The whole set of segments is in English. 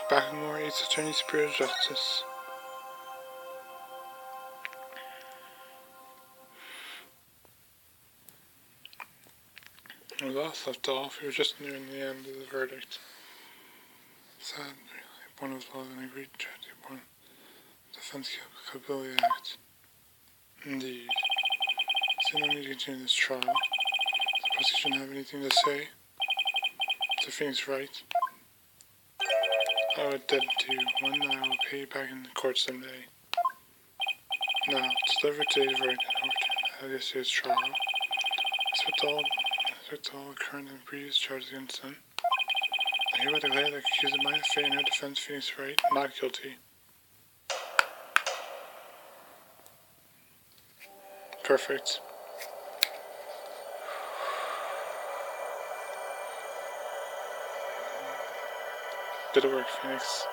Backmore aids Attorney Superior of Justice. When we last left off, we were just nearing the end of the verdict. Sad, really. One was law than agreed to one. Defense Capability Act. Indeed. So no need to continue this trial. The prosecution have anything to say? To Phoenix Wright. I would debt to you. One that I will pay you back in the court someday. Now, deliver today's verdict and overturn yesterday's trial. Respect all current and previous charges against them. I hereby declare the accused of my fate and her defense, Phoenix Wright, not guilty. Perfect. Good work, Phoenix.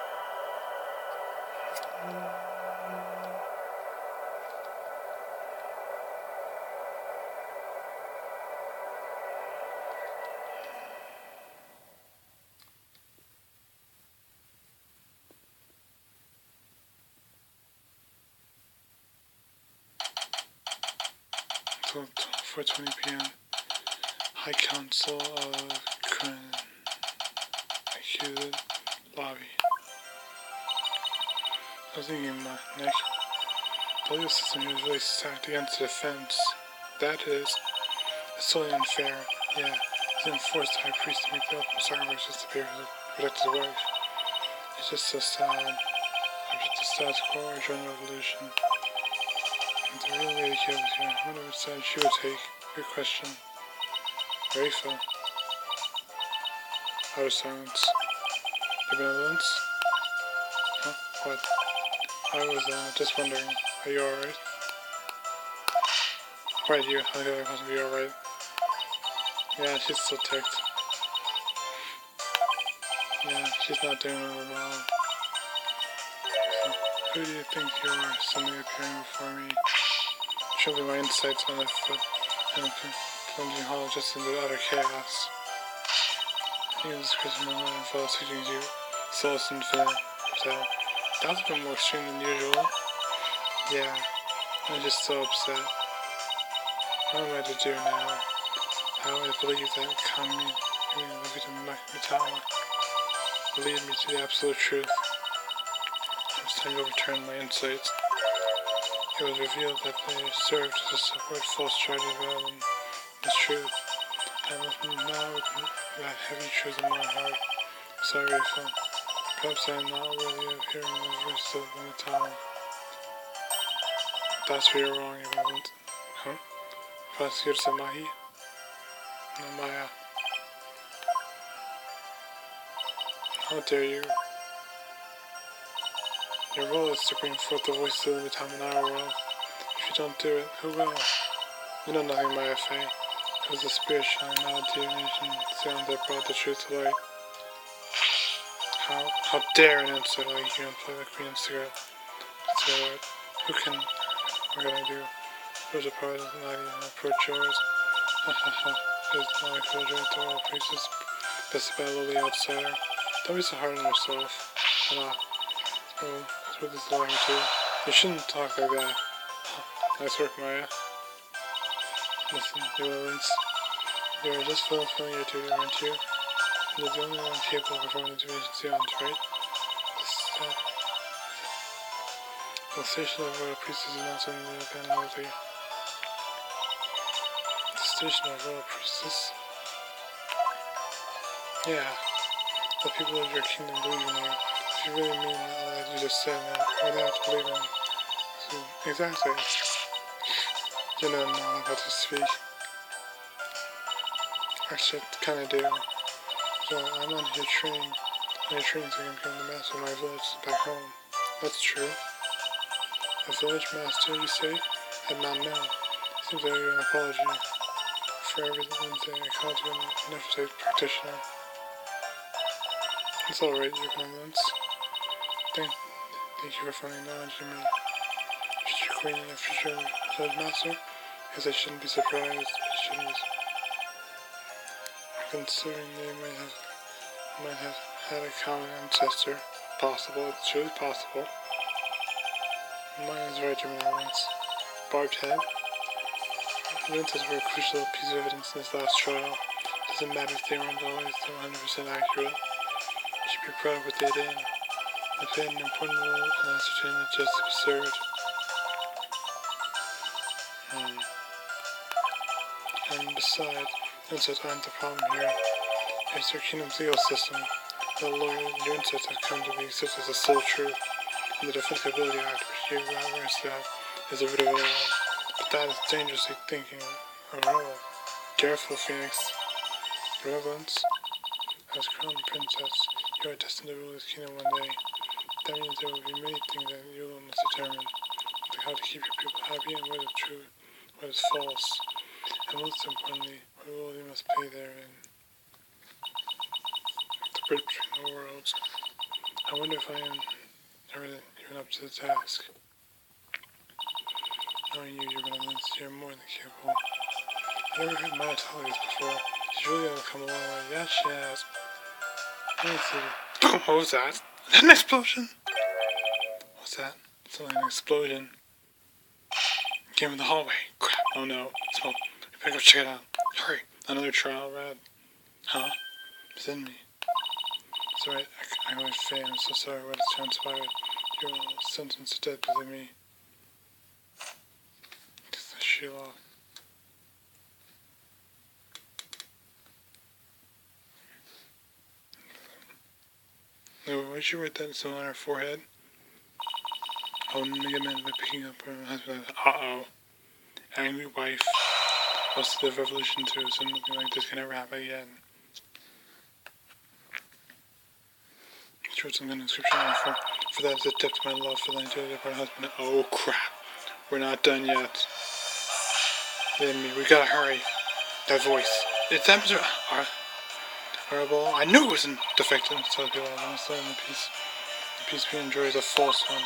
Until 4:20 p.m. High Council of Crown accused lobby. I was thinking my neck. The legal system is really stacked against the defense. That is, it's totally unfair. Yeah, he's enforced the high priest to make the ultimate sacrifice just to protect his wife. It's just so sad. I'm just a status quo or join the revolution. And the real lady kid was here. I wonder which side she would take. Good question. Rafa. Out of silence. Your benevolence? Huh? What? I was just wondering. Are you alright? Right, you. I think I'm be alright. Yeah, she's still ticked. Yeah, she's not doing well at all. So, who do you think you are? Somebody appearing before me. Showing my insights on the foot and plunging hollow just into utter chaos. Jesus Christ, my mind and fellow teachings you. Solace infinite. So, that was a bit more extreme than usual. Yeah, I'm just so upset. What am I to do now? How I believe that coming Metallic will lead me to the absolute truth. It was time to overturn my insights. It was revealed that they served to support false charges rather than the truth. I must now with that heavy truth in my heart. Sorry, Phil. Perhaps I am not worthy of hearing the voice of the Metallic. That's where you're wrong, you haven't. Huh? Prosecutor Samahi? No, Maya. How dare you? Your role is to bring forth the voices of the time in our world. If you don't do it, who will? You know nothing, Maya Fey. It was the spirit shining out to your nation, sound that brought the truth to light. How dare an insect like you employ the Queen's cigarette? Who can? What can I do? There's a part of the night and approach yours. Ha ha ha. It's not a closure to all priests. Bested by a lowly outsider. Don't be so hard on yourself. That's what this lawyer too. You shouldn't talk like that. Nice work, Maya. Listen, New Orleans. You are just fulfilling your duty, aren't you? You're the only one capable of performing interventions right? The station of royal priestess is not something to abandon over you. The station of royal priestess? Yeah. The people of your kingdom believe in you. If you really mean all that you just said, then they have to believe in you. So, exactly. You know now about to speak. Actually, I kinda do. So, I'm on here training. On your training so I can become the master of my village back home. That's true. A village master, you say? Had not known. Seems like an apology for everything I called you an inoffensive practitioner. It's alright, your benevolence. Thank you for finally acknowledging me. Future queen and future judge master? Because I shouldn't be surprised. Considering they might have had a common ancestor. possible. It's truly possible. My name is Wright, barbed head. Evidence were a crucial piece of evidence in this last trial. It doesn't matter if they weren't always 100% accurate. You should be proud of what they did. They played an important role in ascertaining that justice was served. And besides, insights aren't the problem here. It's their kingdom's legal system. The lawyer, your insights have come to be accepted as the sole truth. And the Defensibility Act, which you reference that, is a rid of it all. But that is dangerously thinking a rule. Careful, Phoenix. Reverence. As crown princess, you are destined to rule this kingdom one day. That means there will be many things that you must determine. Like how to keep your people happy and what is true, what is false. And most importantly, what role you must play therein. The bridge between the worlds. I wonder if I am even up to the task. Knowing you're going to you're more than capable. I've never heard Maya tell this before. She's really going to come a long way. Yes, she has. What was that? Is that an explosion? What's that? It's like an explosion. It came in the hallway. Crap. Oh no. Smoke. We better go check it out. Hurry. Another trial, Rad. Huh? It's in me. It's alright. I really failed. I'm so sorry what has transpired. You're all sentenced to death within me. It's the Sheila. No, why did you write that so on her forehead? Oh, make a man by picking up her husband. Uh-oh. Angry wife. What's the revolution too, so nothing like this can ever happen again. She wrote some kind of inscription on her for that is the depth of my love for the idea of her husband. Oh crap. We're not done yet. We gotta hurry. That voice. It's that Mr. Horrible. I knew it wasn't defective. So people are almost done the piece. The piece we enjoy is a false one.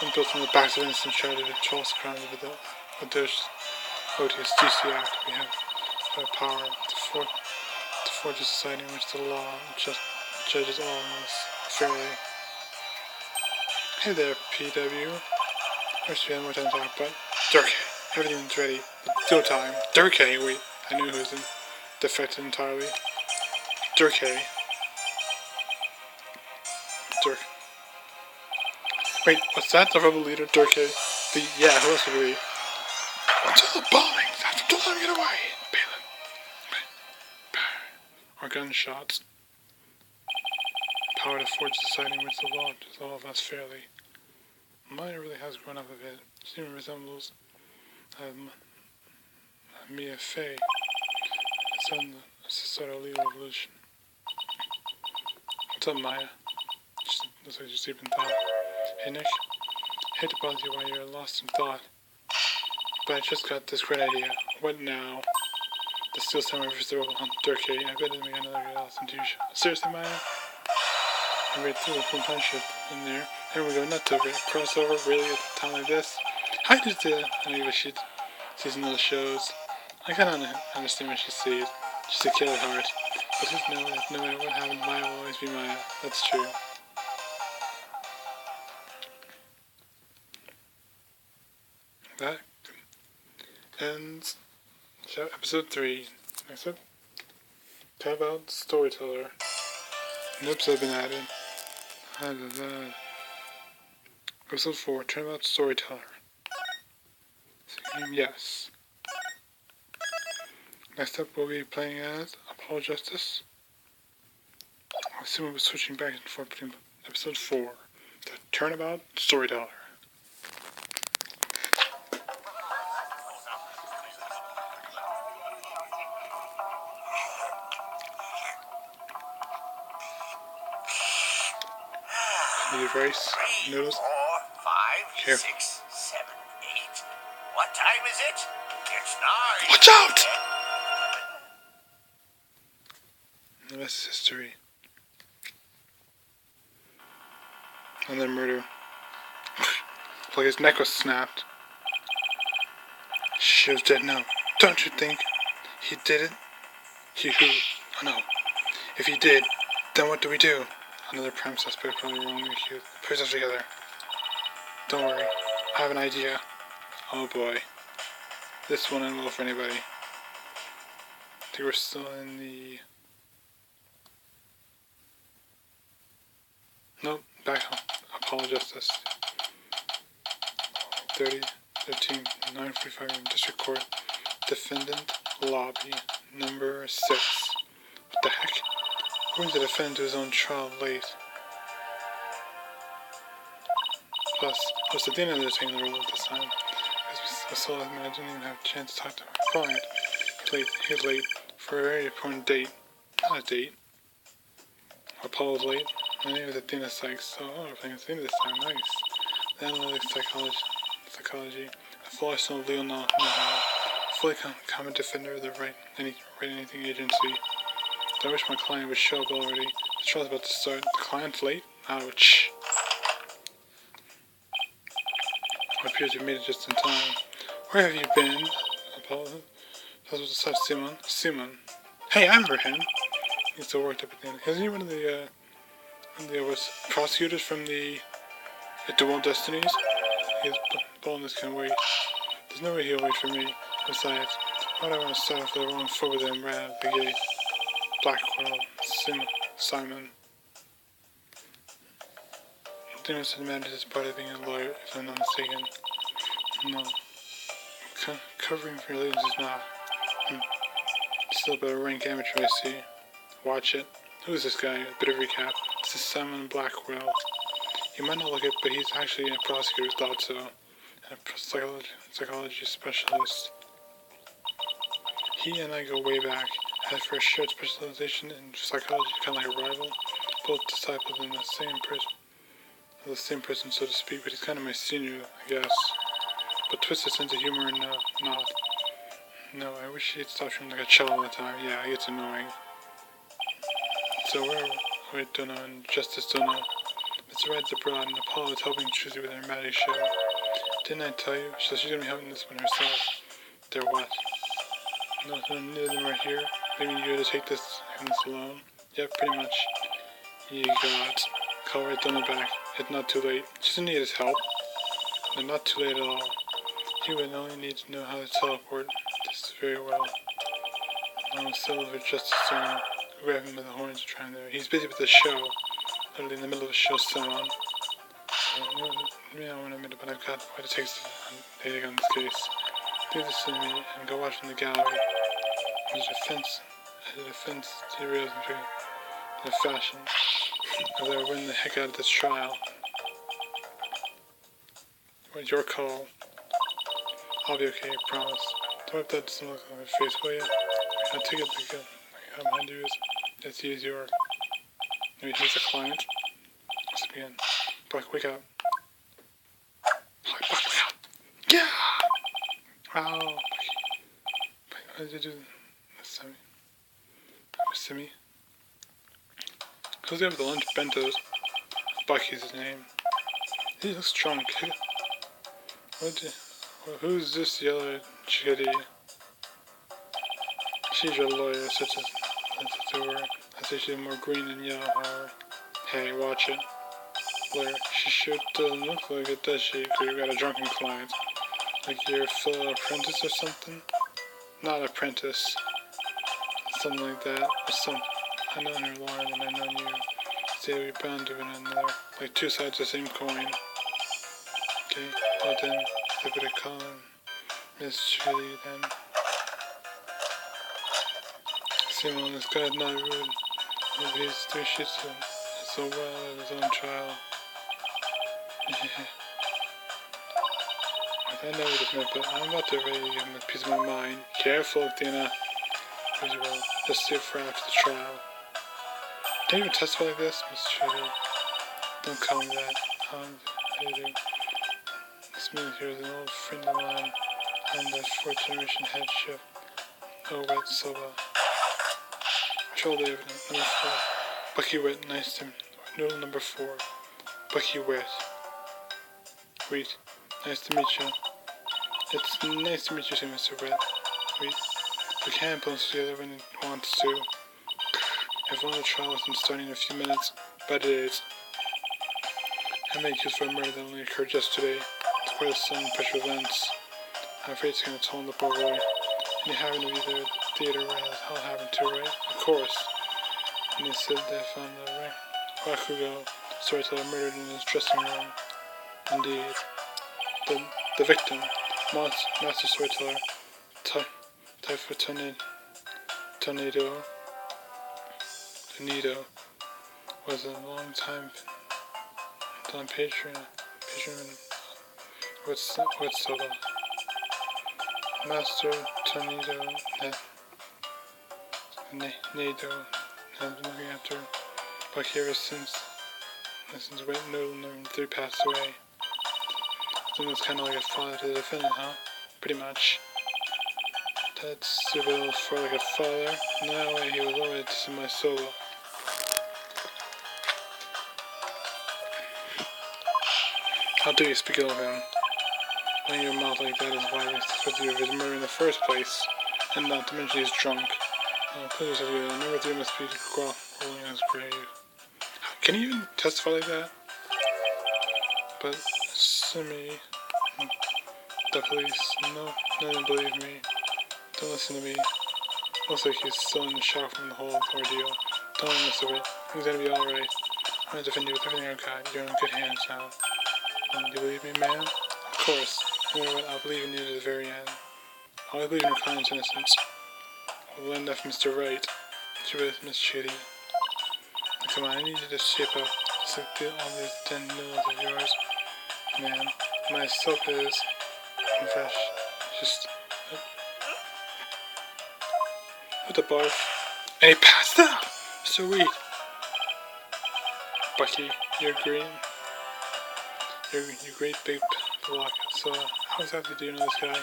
One built from the backs of innocent charity with false crimes with those odious DC Act. We have the power to forge a society in which the law just judges all of us fairly. Hey there, PW. Wish we had more time to talk, but Durkay, everything's ready. It's go time. Durkay, wait, I knew who was defected entirely. Durkay. Wait, what's that? The rebel leader, Durkay? Yeah, who else would it be? What's all the bombings? Don't let him get away! Balin. Or gunshots. Power to forge society in which the law judges all of us fairly. Maya really has grown up a bit. She even resembles Mia Fey. It's on the societal legal revolution. What's up, Maya? Looks like you're deep in thought. Hey, Nick. Hate to bother you while you're lost in thought. But I just got this great idea. What now? The Steel Samurai vs. the Rebel Hunt Durkay. I bet we got another awesome TV show. Seriously, Maya? I read through the full punch in there. Here we go, nuts over it. Crossover, really, at a time like this? I just did. I know she sees some of the shows. I kind of understand what she sees. She's a kid at heart. But just know that no matter what happens, Maya will always be Maya. That's true. That ends episode 3. Next up, Turnabout Storyteller. An episode been added. Episode 4, Turnabout Storyteller. Yes. Next up, we'll be playing as Apollo Justice. I assume we'll be switching back and forth between episode 4, the Turnabout Storyteller. Need rice, noodles. 3, 4, 5, 6, 7, 8. What time is it? It's 9. Watch out! The rest is history. And then murder. Like his neck was snapped. She was dead now. Don't you think he did it? He who? Oh no. If he did, then what do we do? Another prime suspect, probably wrongly accused. Put yourself together. Don't worry. I have an idea. Oh boy. This won't end well for anybody. I think we're still in the... Nope, back home. Apollo Justice. 13, 945 District Court. Defendant Lobby. Number 6. What the heck? Who brings the defendant to his own trial late? Plus, was Athena there taking the role at this time? Because we saw him, I didn't even have a chance to talk to my client. He's late for a very important date. Not a date. Apollo's late. My name is Athena Sykes, so I'm playing Athena this time. Nice. The analytic psychology. A full arsenal of legal know-how. Fully common defender of the Wright anything agency. I wish my client would show up already. The trial's about to start. The client's late? Ouch. It appears you made it just in time. Where have you been? Apollo. That was the Simon. Hey, I remember him. He's still worked up at the end. Isn't he one of the prosecutors from the Dual Destinies? His boldness can wait. There's no way he'll wait for me. Besides, why would I want to start off the wrong foot with him right out of the gate? Blackwell, Simon. Dennis admitted his part of being a lawyer, if I'm not mistaken. No. Covering for your legends is not. Still a bit of rank amateur, I see. Watch it. Who is this guy? A bit of recap. This is Simon Blackwell. You might not look it, but he's actually a prosecutor, thought so. And a psychology specialist. He and I go way back. As for a shared specialization in psychology, kind of like a rival. Both disciples in the same prison, so to speak, but he's kind of my senior, I guess. But twisted sense of humor and not. No, I wish he'd stop from like a child all the time. Yeah, it gets annoying. So wait, don't know, and Justice don't know. Mr. Wright's abroad, and Apollo is helping Tuesday with her Maddie show. Didn't I tell you? So she's gonna be helping this one herself. They're what? No, neither of them are here. Maybe you're to take this alone? Yeah, pretty much. You got. Call Wright on the back. It's not too late. She doesn't need his help. No, not too late at all. He would only need to know how to teleport. This very well. I'm still with Justice Stone. Grab him by the horns and try him there. He's busy with the show. Literally in the middle of a show still on. I want to admit it, but I've got what it takes to take on this case. Do this to me and go watch in the gallery. As a defense derails in a fashion. As I win the heck out of this trial. What's your call? I'll be okay, promise. Don't have that doesn't look on my face, will you? I'll take it like how mine do is. That's easier. Maybe he's a client. Let's begin. Buck, wake up. Buck, wake up! Yeah! Ow! What did you do? Simi? Who's there with the lunch bentos? Bucky's his name. He looks drunk. Who's this yellow chitty? She's your lawyer, such as to her. I say she's more green than yellow, however. Hey, watch it. Lawyer, she sure doesn't look like it, does she? Because you got a drunken client. Like you're a fellow apprentice or something? Not apprentice. Something like that. Or something. I know her longer than I know you. Say we're bound to one another. Like two sides of the same coin. Okay, well then, I better call him Miss Shirley then. Simon, this guy's not rude. Maybe he's 3 sheets so well at his own trial. I know this meant, but I'm about to ready to give him a piece of my mind. Careful, Athena. As you will. Just see it for after the trial. Don't you even testify like this, Miss Shirley? Don't call me that. I do. This man here is an old friend of mine. I'm the 4th generation head chef. Oh, Wright Silva. Control the evidence. Number 4. Bucky Witt, nice to meet you. Noodle number 4. Bucky Witt. Wait. Nice to meet you. It's nice to meet you too, Mr. Witt. Wait. We can put us together when it wants to. I've won a trial with him starting in a few minutes. but it is. I made use for a murder that only occurred yesterday. It's quite a sudden pressure events. I'm afraid it's going to toll on the poor boy. And you happen to be there at the theater where it all happened to, right? Of course. And they said they found the Rakugo storyteller murdered in his dressing room. Indeed. The victim, master storyteller, Typho Tornado, was a long time patron. What's the Master Tornado Nado has been looking after Bucky ever since Wright Noodle number 3 passed away. So it's kind of like a father to the defendant, huh? Pretty much. That's stupid little for like a father. No way, he was always to my solo. How dare you speak ill of him? Running your mouth like that is why we suspect you of his murder in the first place. And not to mention he's drunk. Please, number 3 must be rolling on his grave. Can you even testify like that? But, Simi, the police, no one believe me. Don't listen to me. Looks like he's still in shock from the whole ordeal. Don't mess with it. Things gonna be alright. I'm gonna defend you with everything I've got. You're in good hands now. Do you believe me, ma'am? Of course. You know what? I'll believe in you to the very end. I'll believe in your client's innocence. I'll lend that from Mr. Wright. She with Miss Shitty. Come on, I need you to shape up. So get all these 10 noodles of yours. Ma'am, my soap is fresh. Just with the barf. And he passed out! Sweet. Bucky, you're green. You're great big block. So, how exactly do you know this guy?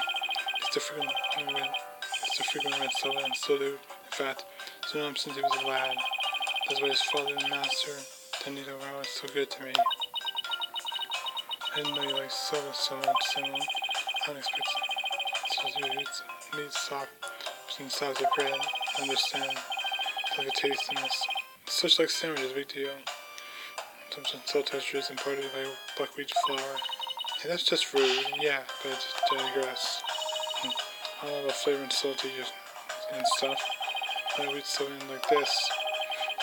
It's the frequent red soda and still do. In fact, so know him since he was a lad. That's why his father and master, Tenito, were always so good to me. I didn't know you liked soda so much, Simon. Unexpected. So you meat soft and salted bread. Understand. Like a taste in this. Such like sandwiches, big deal. Some salt texture is imparted by buckwheat flour. Hey, that's just rude. Yeah, but I just digress. I don't know the flavor and salty and stuff. When I eat something like this,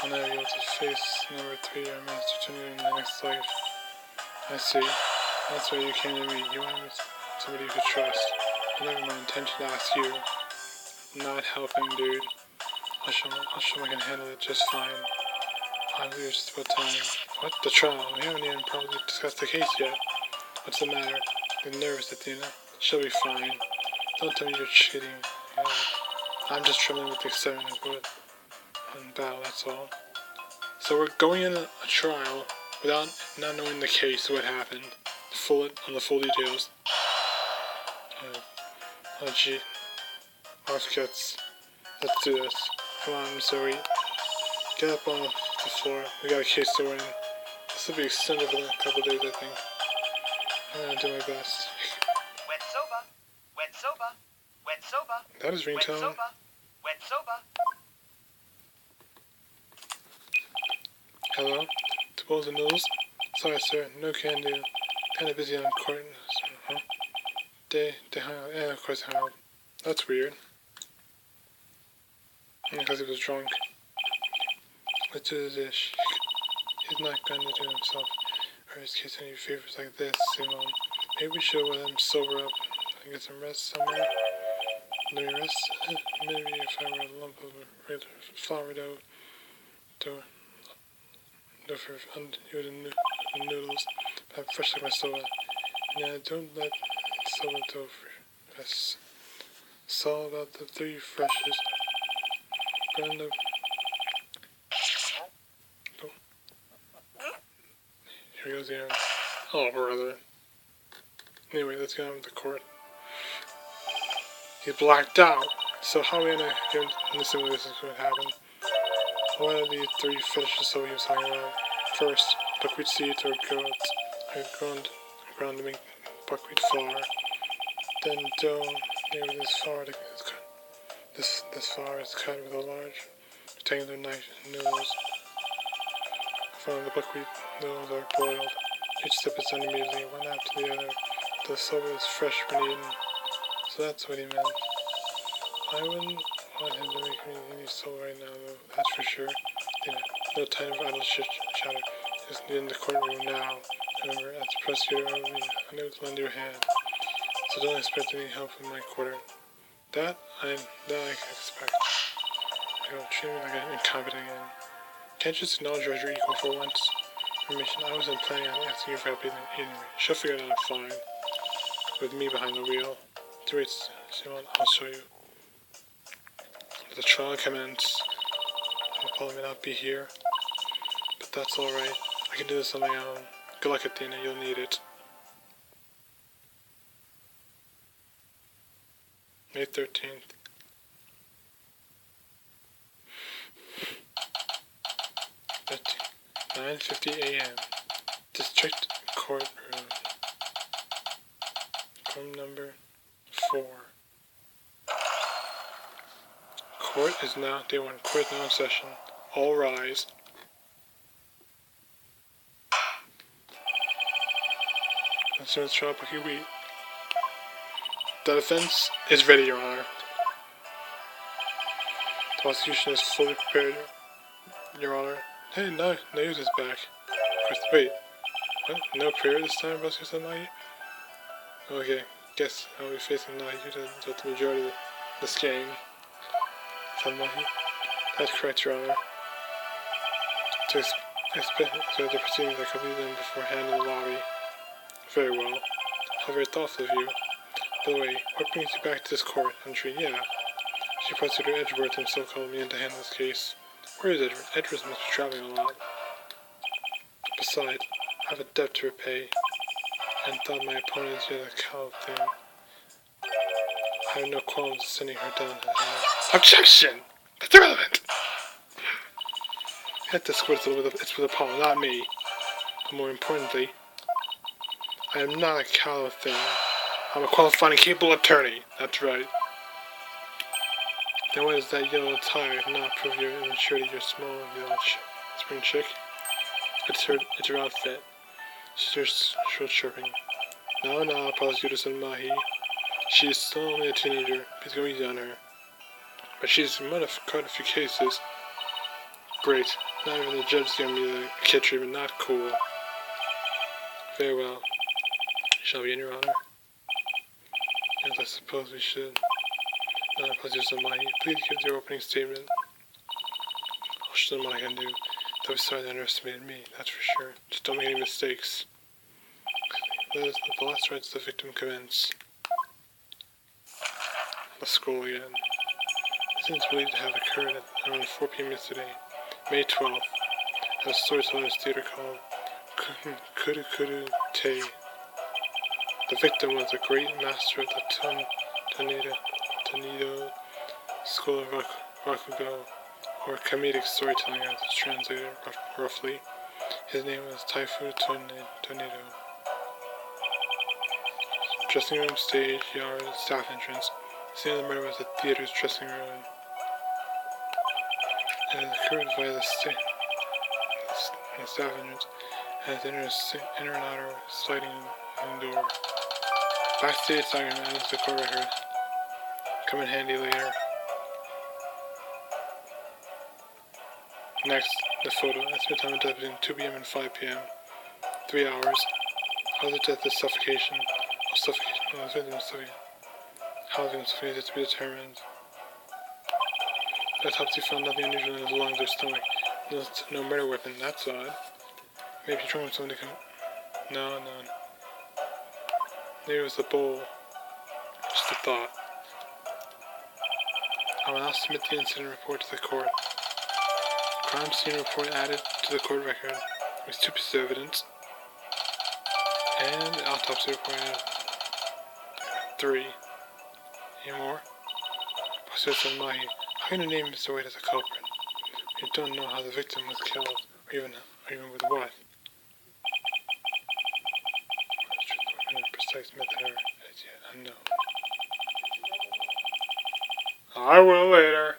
I'll never be able to face number 3 or master tuner in the next life. I see. That's why you came to me. You wanted somebody you could trust. It was never my intention to ask you. Not helping, dude. I'll show him I can handle it just fine. I believe it's just about time. What? The trial? We haven't even probably discussed the case yet. What's the matter? You're nervous, Athena. She'll be fine. Don't tell me you're cheating. I'm just trembling with the excitement of good on battle, that's all. So we're going in a trial without not knowing the case, what happened. The full details. Oh gee. Let's do this. Come on, Mr. Wright. Get up on the floor. We got a case to win. This will be extended for a couple days, I think. I'm gonna do my best. Wet soba. Wet soba. Wet soba. That is ringtone. Wet soba. Wet soba. Hello? Two bowls of noodles? Sorry, sir. No can do. Kinda busy on court. Huh? They hung out. Yeah, of course hung out. That's weird. Because he was drunk. Let's do the dish. He's not going to do himself or his kids any favors like this, Simon. Maybe we should let him sober up and get some rest somewhere. Let me rest? Maybe if I were a lump of regular flour dough for the noodles, but I'm fresh like my soda. Yeah, don't let soda dough for us. It's all about the 3 freshes. Brenda. Oh. Here goes the end. Oh, brother. Anyway, let's get on with the court. He blacked out. So how are we gonna give him this is what happened? What are the 3 fetishes so he was talking about? First, buckwheat seeds or goats are ground to make buckwheat flour. Then dough made with this flour is cut. This flour is cut with a large rectangular knife and noodles. Finally, the buckwheat noodles are boiled. Each sip is done immediately, one after the other. The silver is fresh when eaten. So that's what he meant. I wouldn't want him to make me any soul right now, though, that's for sure. Yeah, no time of idle chatter. Just in the courtroom now. Remember, as a prosecutor, I will be unable to lend you a hand. So don't expect any help in my quarter. That I can expect. You don't treat me like an incompetent again. Can't you just acknowledge you're your equal for once? Information I wasn't planning on asking you for help anyway. She'll figure it out fine. With me behind the wheel. To wait, Simon, I'll show you. Let the trial commence. I'll probably not be here. But that's alright. I can do this on my own. Good luck, Athena. You'll need it. May 13th. At 9:50 a.m. District Courtroom. Room number 4. Court is now, day 1. Court is now in session. All rise. Concerns trial Bucky Wheat. The defense is ready, Your Honor. The prosecution is fully prepared, Your Honor. Hey, no news is back. Wait, what? No prayer this time, Prosecutor Mahi? Okay, guess I'll be facing Mahi to the majority of this game. Mahi? That's correct, Your Honor. To expect the proceedings are completed beforehand in the lobby. Very well. How very thoughtful of you. By the way, what brings you back to this court entry? Yeah. Chief Prosecutor Edgeworth himself called me in to handle this case. Where is Edgeworth? Edgeworth must be traveling a lot. Besides, I have a debt to repay, and thought my opponent's yet a cow thing. I have no qualms sending her down to hell. Objection! That's irrelevant! Hit this court it's with Apollo, not me. But more importantly, I am not a cow thing. I'm a qualified and capable attorney. That's right. Then what is that yellow tie if not prove your immaturity, your small yellow spring chick? It's her outfit. She's short chirping. No, Prosecutor Mahi. She is still only a teenager. Please go easy on her. But she's might have caught a few cases. Great. Not even the judge is giving me the kid treatment. Not cool. Very well. Shall we in, Your Honor? Yes, I suppose we should. Now, Prosecutor Mahi, please give your opening statement. I'll show them what I can do. They'll be sorry they underestimated me, that's for sure. Just don't make any mistakes. Let the last rites of the victim commence. Let's scroll again. This is believed to have occurred at around 4 p.m. yesterday, May 12th, at a storyteller's theater called Kuru Te. The victim was a great master of the Tonedo School of Rakugo, or comedic storytelling as it's translated roughly. His name was Taifu Tonedo. Dressing room, stage, yard, staff entrance. The scene of the murder was the theater's dressing room. And it occurred via the staff entrance, and inner and outer sliding door. Backstage diagram ends the court record. Come in handy later. Next, the photo. Estimate time of death between 2 p.m. and 5 p.m. 3 hours. How the death is suffocation. How the victim is to be determined. The autopsy found nothing unusual in his lungs or stomach. No murder weapon. That's odd. Maybe drunk with somebody. No. Maybe it was the bowl. Just a thought. I will now submit the incident report to the court. Crime scene report added to the court record with 2 pieces of evidence. And the autopsy report added 3. Any more? Prosecutor Mahi, how can you name Mr. Wright as a culprit? You don't know how the victim was killed, or even with what? Precise method as yet unknown. I will later.